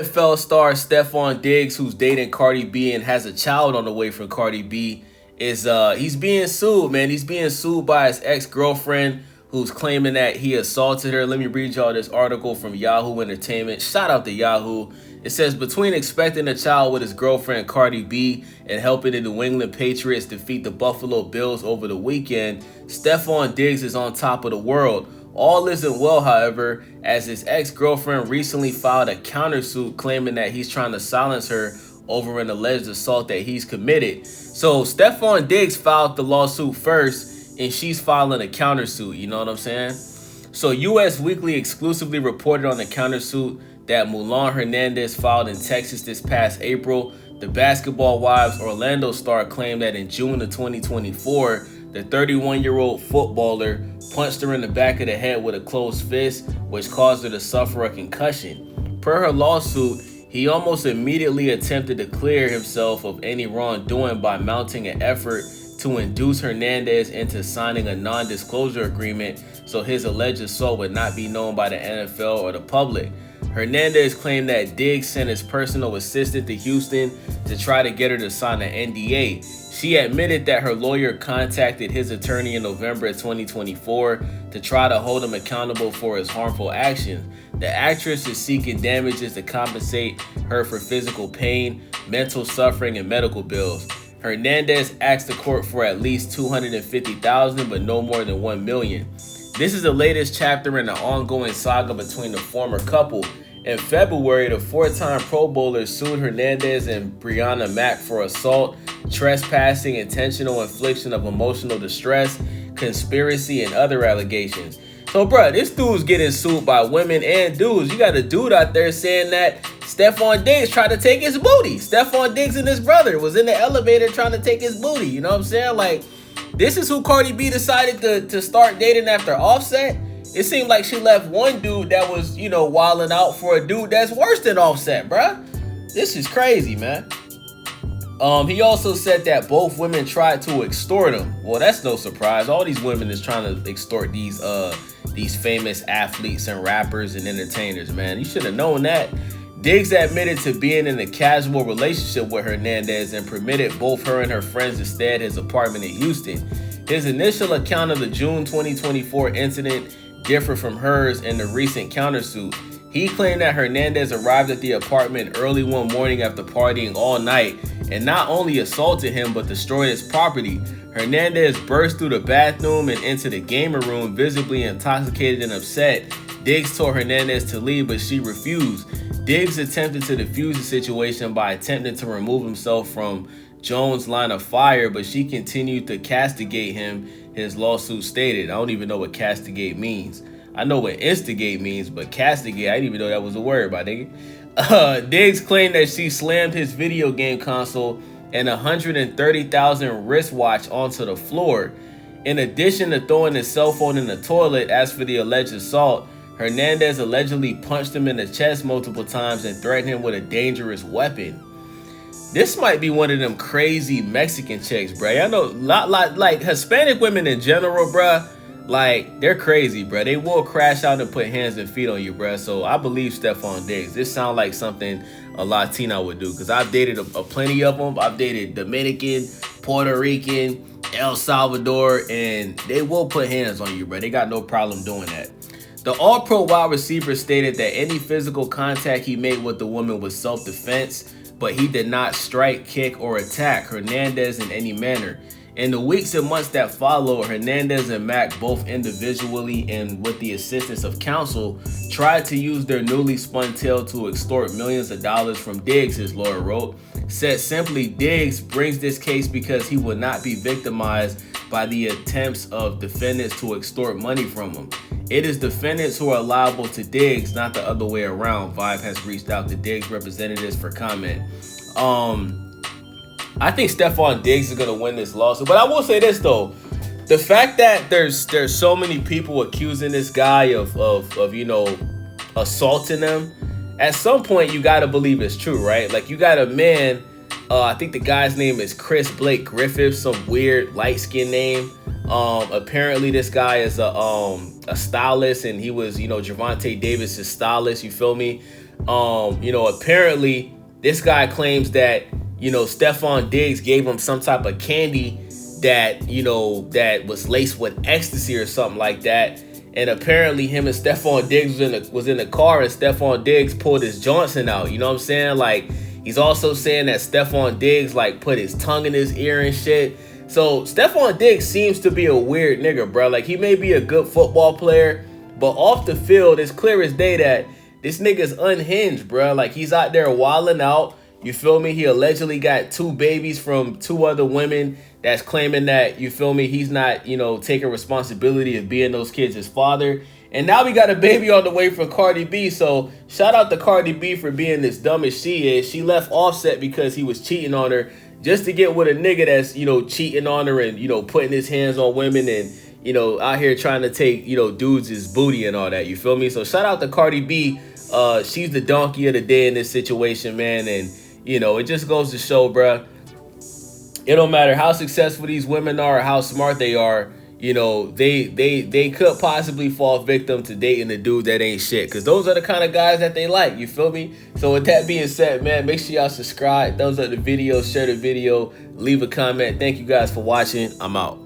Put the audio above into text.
NFL star Stefon Diggs, who's dating Cardi B and has a child on the way from Cardi B, is he's being sued, man. He's being sued by his ex-girlfriend who's claiming that he assaulted her. Let me read y'all this article from Yahoo Entertainment. Shout out to Yahoo. It says, between expecting a child with his girlfriend Cardi B and helping the New England Patriots defeat the Buffalo Bills over the weekend, Stefon Diggs is on top of the world. All isn't well, however, as his ex-girlfriend recently filed a countersuit claiming that he's trying to silence her over an alleged assault that he's committed. So Stefon Diggs filed the lawsuit first, and she's filing a countersuit, you know what I'm saying? So US Weekly exclusively reported on the countersuit that Mulan Hernandez filed in Texas this past April. The Basketball Wives Orlando star claimed that in June of 2024, the 31-year-old footballer punched her in the back of the head with a closed fist, which caused her to suffer a concussion. Per her lawsuit, he almost immediately attempted to clear himself of any wrongdoing by mounting an effort to induce Hernandez into signing a non-disclosure agreement so his alleged assault would not be known by the NFL or the public. Hernandez claimed that Diggs sent his personal assistant to Houston to try to get her to sign an NDA. She admitted that her lawyer contacted his attorney in November of 2024 to try to hold him accountable for his harmful actions. The actress is seeking damages to compensate her for physical pain, mental suffering, and medical bills. Hernandez asked the court for at least $250,000, but no more than $1 million. This is the latest chapter in the ongoing saga between the former couple. In February, the four-time Pro Bowler sued Hernandez and Brianna Mack for assault, trespassing, intentional infliction of emotional distress, conspiracy, and other allegations. So, bruh, this dude's getting sued by women and dudes. You got a dude out there saying that Stefon Diggs tried to take his booty. Stefon Diggs and his brother was in the elevator trying to take his booty. You know what I'm saying? Like, this is who Cardi B decided to start dating after Offset. It seemed like she left one dude that was, wilding out for a dude that's worse than Offset, bruh. This is crazy, man. He also said that both women tried to extort him. Well, that's no surprise. All these women is trying to extort these famous athletes and rappers and entertainers, man. You should have known that. Diggs admitted to being in a casual relationship with Hernandez and permitted both her and her friends to stay at his apartment in Houston. His initial account of the June 2024 incident differed from hers in the recent countersuit. He claimed that Hernandez arrived at the apartment early one morning after partying all night and not only assaulted him but destroyed his property. Hernandez burst through the bathroom and into the gamer room, visibly intoxicated and upset. Diggs told Hernandez to leave, but she refused. Diggs attempted to defuse the situation by attempting to remove himself from Jones' line of fire, but she continued to castigate him, his lawsuit stated. I don't even know what castigate means. I know what instigate means, but castigate, I didn't even know that was a word, my nigga. Diggs claimed that she slammed his video game console and a $130,000 wristwatch onto the floor. In addition to throwing his cell phone in the toilet, as for the alleged assault, Hernandez allegedly punched him in the chest multiple times and threatened him with a dangerous weapon. This might be one of them crazy Mexican chicks, bruh. I know like Hispanic women in general, bruh. Like, they're crazy, bruh. They will crash out and put hands and feet on you, bruh. So I believe Stefon Diggs. This sounds like something a Latina would do, because I've dated a plenty of them. I've dated Dominican, Puerto Rican, El Salvador, and they will put hands on you, bruh. They got no problem doing that. The All-Pro wide receiver stated that any physical contact he made with the woman was self-defense, but he did not strike, kick, or attack Hernandez in any manner. In the weeks and months that followed, Hernandez and Mack, both individually and with the assistance of counsel, tried to use their newly spun tale to extort millions of dollars from Diggs, his lawyer wrote. Said simply, Diggs brings this case because he will not be victimized by the attempts of defendants to extort money from him. It is defendants who are liable to Diggs, not the other way around. Vibe has reached out to Diggs representatives for comment. I think Stefon Diggs is gonna win this lawsuit, but I will say this though: the fact that there's so many people accusing this guy of assaulting them, at some point you gotta believe it's true, right? Like, you got a man. I think the guy's name is Chris Blake Griffith, some weird light-skinned name. Apparently this guy is a stylist, and he was, Gervonta Davis' stylist, you feel me? Apparently this guy claims that, Stefon Diggs gave him some type of candy that, that was laced with ecstasy or something like that. And apparently him and Stefon Diggs was in the car, and Stefon Diggs pulled his Johnson out. You know what I'm saying? Like, he's also saying that Stefon Diggs, like, put his tongue in his ear and shit. So Stefon Diggs seems to be a weird nigga, bro. Like, he may be a good football player, but off the field, it's clear as day that this nigga's unhinged, bro. Like, he's out there wilding out. You feel me? He allegedly got 2 babies from 2 other women that's claiming that, you feel me, he's not, taking responsibility of being those kids' father. And now we got a baby on the way from Cardi B. So shout out to Cardi B for being as dumb as she is. She left Offset because he was cheating on her just to get with a nigga that's, cheating on her and, putting his hands on women and, out here trying to take, dudes' booty and all that. You feel me? So shout out to Cardi B. She's the donkey of the day in this situation, man. And, it just goes to show, bruh, it don't matter how successful these women are or how smart they are, they could possibly fall victim to dating a dude that ain't shit. Because those are the kind of guys that they like, you feel me? So with that being said, man, make sure y'all subscribe, thumbs up the video, share the video, leave a comment. Thank you guys for watching. I'm out.